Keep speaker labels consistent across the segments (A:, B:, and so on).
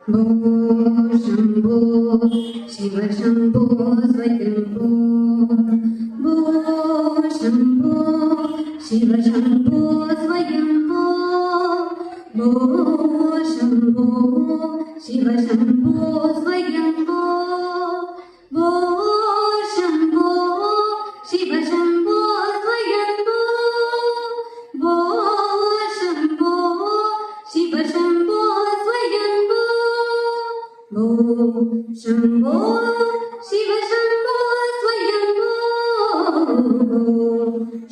A: भो शम्भो शिव शम्भो स्वयम्भो भो शम्भो शिव शम्भो स्वयम्भो भो शम्भो शिव शम्भो स्वयम्भो भो शम्भो शिव शम्भो स्वयम्भो भो शम्भो शिव शम्भो स्वयम्भो भो शम्भो शिव शम्भो स्वयम्भो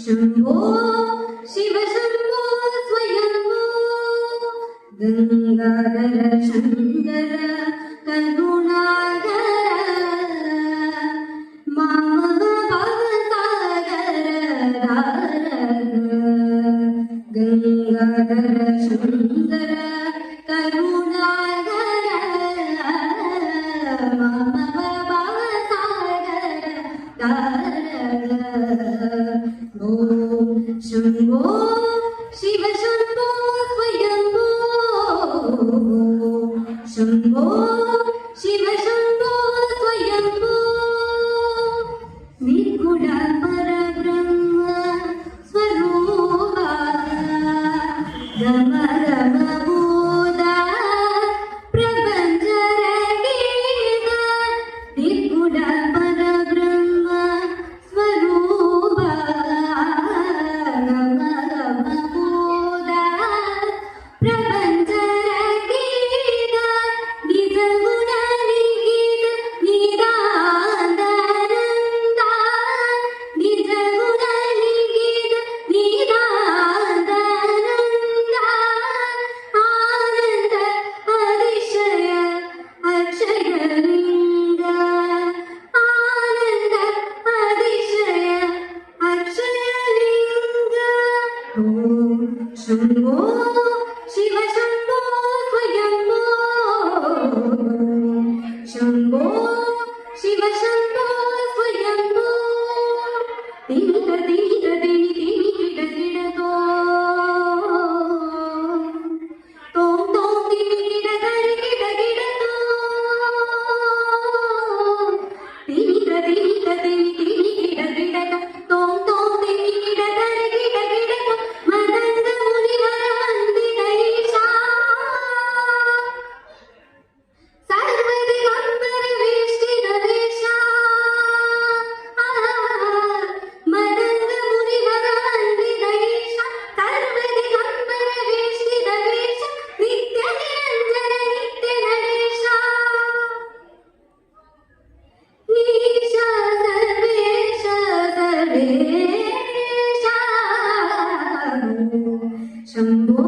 A: शम्भो शिव शम्भो स्वयम्भो गंगाधर शंकर करुणाकर माम भवसागर धारक गंगाधर शंकर करुणाकर माम भवसागर धारक भो शम्भो शिव शम्भो स्वयम्भो शम्भो शिव शम्भो स्वयम्भो निर्गुण परब्रह्म स्वरूपा रम रम बोधा प्रपंच रहित निर्गुण परब्रह्म स्वरूपा रम रम बोधा प्रपंच रहित निज गुण निहित निरानंद निज गुण निहित निरानंद आनंद अतिशय अक्षय लिंग आनंद अतिशय अक्षय लिंग ओम शम्भो शिव शम्भो स्वयम्भो शम्भो शिव शम्भो स्वयम्भो तीर तीर दिनि दिनि गिड गिडतो तोम तोम दिनि गिड गरि गिड गिडतो तीर तीर दिनि दिनि गिड गिडतो तोम तोम दिनि गिड गरि गिड गिडतो मदंग मुनिवर वंदित ईशा सर्वदिगंबर वेष्टित वेशा मदंग मुनिवर वंदित ईशा सर्वदिगंबर वेष्टित वेशा नित्य निरंजन नित्य नरेशा ईशा सर्वेश सर्वेशा शम्भो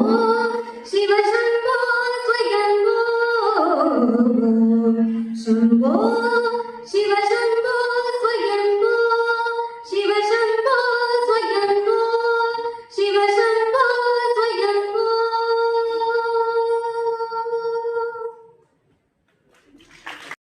A: शिव शम्भो स्वयम्भो शम्भो शिव